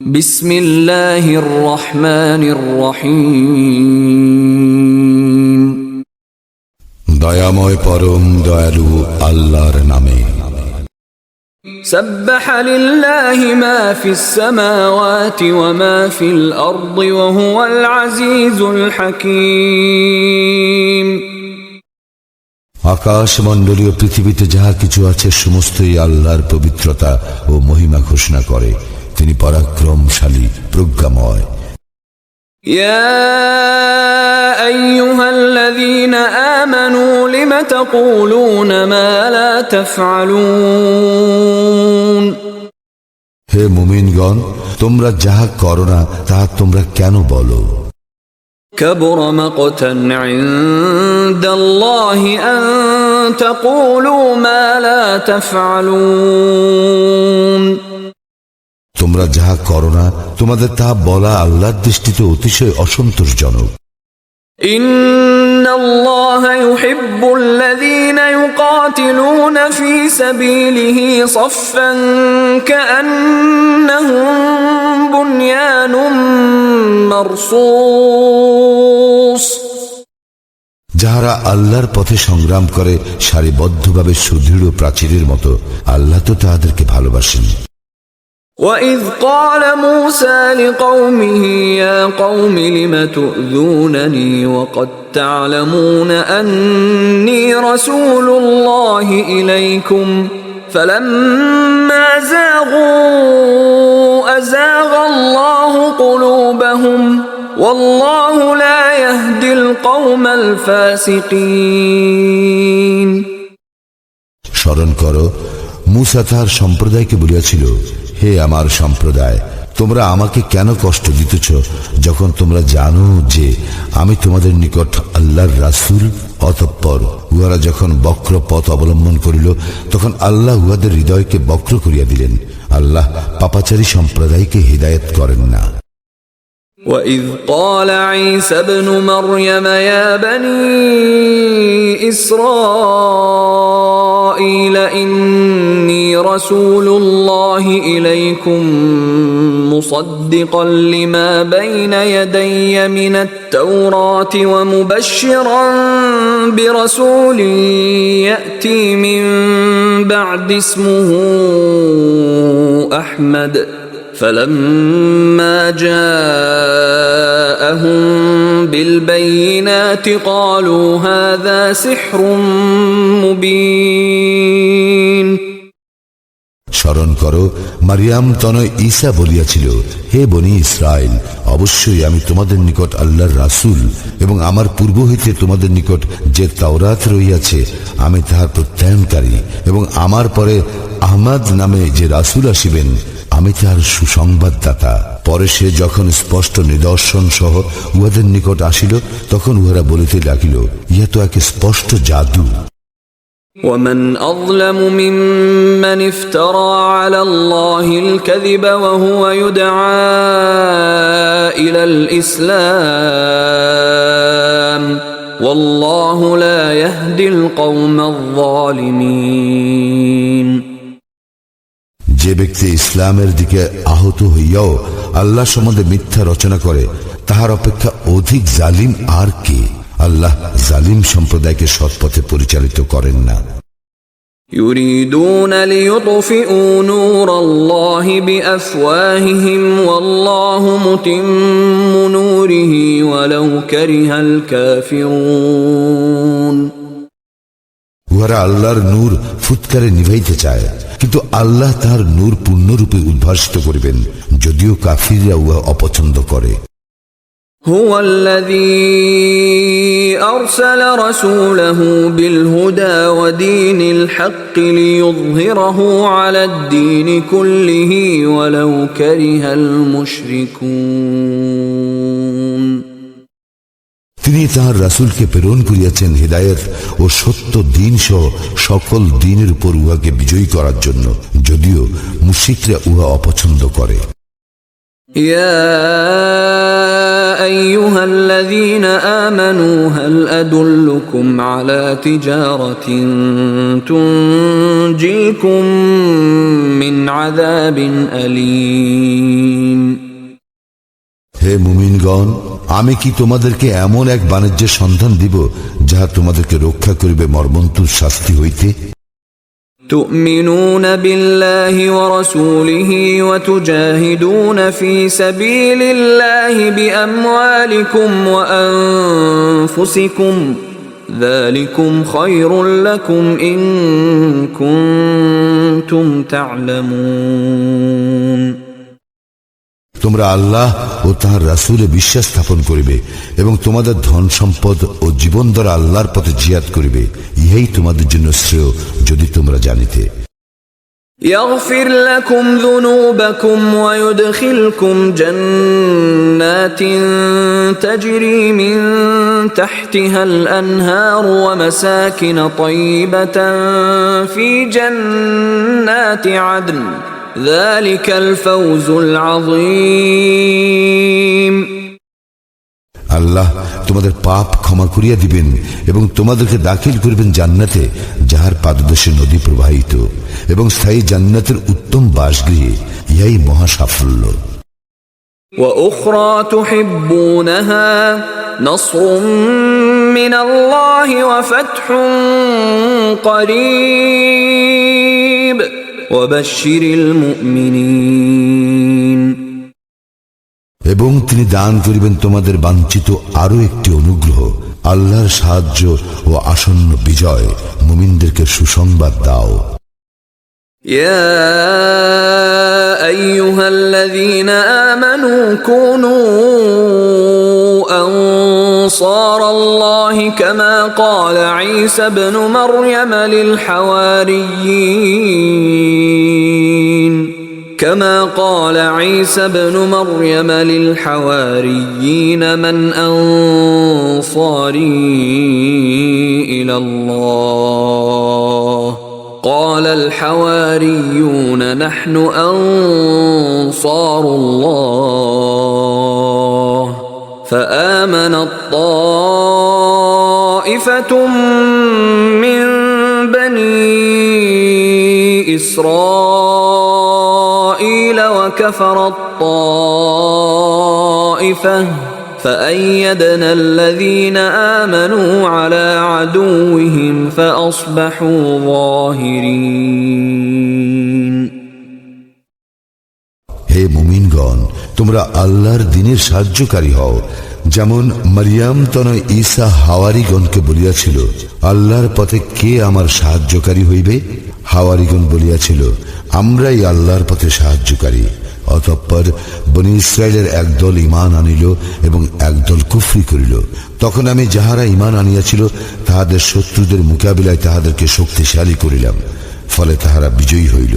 বিসমিল্লাহির রহমানির রহিম। দয়াময় পরম দয়ালু আল্লাহর নামে। সাব্বাহা লিল্লাহি মা ফিস সামাওয়াতি ওয়া মা ফিল আরদি ওয়া হুয়াল আজিজুল হাকীম। আকাশ মণ্ডলীয় পৃথিবীতে যাহা কিছু আছে সমস্তই আল্লাহর পবিত্রতা ও মহিমা ঘোষণা করে। তিনি পরাক্রমশালী, প্রজ্ঞাময়। ইয়া আইয়ুহাল্লাযীনা আমানু লিমা তাকুলুনা মা লা তাফআলুন। হে মুমিনগণ, তোমরা যাহা করো না তাহা তোমরা কেন বলো? كبر مقتا عند الله أن تقولوا ما لا تفعلون। তোমরা যাহা করো না তোমাদের তাহা বলা আল্লাহর দৃষ্টিতে অতিশয় অসন্তোষজনক। إن الله يحب الذين يقاتلون في سبيله صفا كأنهم بنيان مرصوص। যাহারা আল্লাহর পথে সংগ্রাম করে সারিবদ্ধভাবে সুদৃঢ় প্রাচীরের মতো, আল্লাহ তো তাহাদেরকে ভালোবাসেন। وَإِذْ قَالَ مُوسَى لِقَوْمِهِ يَا قَوْمِ لِمَ تُؤْذُونَنِي وَقَدْ تَعْلَمُونَ أَنِّي رَسُولُ اللَّهِ إِلَيْكُمْ فَلَمَّا زَاغُوا أَزَاغَ اللَّهُ قُلُوبَهُمْ وَاللَّهُ لَا يَهْدِي الْقَوْمَ الْفَاسِقِينَ। স্মরণ করো, মূসা তাহার সম্প্রদায়কে বলিয়াছিল, হে আমার সম্প্রদায়, তোমরা আমাকে কেন কষ্ট দিতেছ যখন তোমরা জানো যে আমি তোমাদের নিকট আল্লাহর রাসূল? অতঃপর উহারা যখন বক্র পথ অবলম্বন করিল তখন আল্লাহ উহাদের হৃদয়কে বক্র করিয়া দিলেন। আল্লাহ পাপাচারী সম্প্রদায়কে হিদায়াত করেন না। وَإِذْ قَالَ عِيسَى ابْنُ مَرْيَمَ يَا بَنِي إِسْرَائِيلَ إِنِّي رَسُولُ اللَّهِ إِلَيْكُمْ مُصَدِّقًا لِمَا بَيْنَ يَدَيَّ مِنَ التَّوْرَاةِ وَمُبَشِّرًا بِرَسُولٍ يَأْتِي مِن بَعْدِ اسْمُهُ أَحْمَدُ فَلَمَّا جَاءَهُم بِالْبَيِّنَاتِ قَالُوا هَذَا سِحْرٌ مُبِينٌ। স্মরণ করো, মারিয়াম তনয় ঈসা বলিয়াছিল, হে বনি ইসরাইল, অবশ্যই আমি তোমাদের নিকট আল্লাহর রাসূল এবং আমার পূর্ব হইতে তোমাদের নিকট যে তাওরাত রহিয়াছে আমি তাহার প্রত্যয়নকারী, এবং আমার পরে আহমদ নামে যে রাসূল আসিবেন আমি তাহার সুসংবাদদাতা। পরে সে যখন স্পষ্ট নিদর্শন সহ উহাদের নিকট আসিল তখন উহারা বলিতে লাগিল, ইহা তো এক স্পষ্ট জাদু। وَمَنْ أَظْلَمُ مِمَّنِ افْتَرَى عَلَى اللَّهِ الْكَذِبَ وَهُوَ يُدْعَى إِلَى الْإِسْلَامِ وَاللَّهُ لَا يَهْدِي الْقَوْمَ الظَّالِمِينَ। যে ব্যক্তি ইসলামের দিকে আহত হইয়াও আল্লাহ সম্বন্ধে মিথ্যা রচনা করে তাহার অপেক্ষা অধিক জালিম আর কে? আল্লাহ জালিম সম্প্রদায়কে সৎপথে পরিচালিত করেন না। يُرِيدُونَ لِيُطْفِئُوا نُورَ اللَّهِ بِأَفْوَاهِهِمْ وَاللَّهُ مُتِمُّ نُورِهِ وَلَوْ كَرِهَ الْكَافِرُونَ। উহারা আল্লাহর নূর ফুৎকারে নিভাইতে চায়, কিন্তু আল্লাহ তাহার নূর পূর্ণরূপে উদ্ভাসিত করিবেন, যদিও কাফিররা উহা অপছন্দ করে। هُوَ الَّذِي أَرْسَلَ رَسُولَهُ بِالْهُدَى وَدِينِ الْحَقِّ لِيُظْهِرَهُ عَلَى الدِّينِ كُلِّهِ وَلَوْ كَرِهَ الْمُشْرِكُونَ। তিনি তাহার রাসূলকে প্রেরণ করিয়াছেন হিদায়াত ও সত্য দ্বীন সহ সকল দ্বীনের উপর উহাকে বিজয়ী করার জন্য, যদিও মুশরিকরা উহা অপছন্দ করে। يا أيها الذين آمنوا هل أدلكم على تجارة تنجيكم من عذاب أليم হে মুমিনগণ, আমি কি তোমাদেরকে এমন এক বাণিজ্যের সন্ধান দিব যাহা তোমাদেরকে রক্ষা করিবে মর্মন্তুর শাস্তি হইতে? تؤمنون بالله ورسوله وتجاهدون في سبيل الله بأموالكم وأنفسكم ذلكم خير لكم إن كنتم تعلمون। তোমরা আল্লাহ ও তাহার রাসূলে বিশ্বাস স্থাপন করিবে এবং তোমাদের ধন সম্পদ ও জীবন দ্বারা আল্লাহর পথে জিহাদ করিবে, ইহাই তোমাদের জন্য শ্রেয় যদি তোমরা জানিতে। يغفر لكم ذنوبكم ويدخلكم جنات تجري من تحتها الأنهار ومساكن طيبة في جنات عدن ذلك الفوز العظيم। আল্লাহ তোমাদের পাপ ক্ষমা করিয়া দিবেন এবং তোমাদেরকে দাখিল করিবেন জান্নাতে, যাহার পাদদেশে নদী প্রবাহিত, এবং স্থায়ী জান্নাতের উত্তম বাসগৃহে, ইহাই মহা সাফল্য। وأخرى تحبونها نصر من الله وفتح قريب وبشر المؤمنين। এবং তিনি দান করিবেন তোমাদের বাঞ্ছিত আরো একটি অনুগ্রহ, আল্লাহর সাহায্য ও আসন্ন বিজয়। মুমিনদেরকে সুসংবাদ দাও। يا أيها الذين آمنوا كونوا أنصار الله كما قال عيسى ابن مريم للحواريين من أنصاري إلى الله قال الحواريون نحن أنصار الله فآمنت طائفة من بني إسرائيل وكفرت طائفة فأيدنا الذين آمنوا على عدوهم فأصبحوا ظاهرين। হে মুমিনগণ, তোমরা আল্লাহর দ্বীনের সাহায্যকারী হও, যেমন মারিয়াম তনয় ঈসা হাওয়ারীগণকে বলিয়াছিল, আল্লাহর পথে কে আমার সাহায্যকারী হইবে? হাওয়ারীগণ বলিয়াছিল, আমরাই আল্লাহর পথে সাহায্যকারী। অতঃপর বনী ইসরায়েলের একদল ঈমান আনিল এবং একদল কুফরি করিল। তখন আমি যাহারা ঈমান আনিয়াছিল তাহাদের শত্রুদের মোকাবিলায় তাহাদেরকে শক্তিশালী করিলাম, ফলে তাহারা বিজয়ী হইল।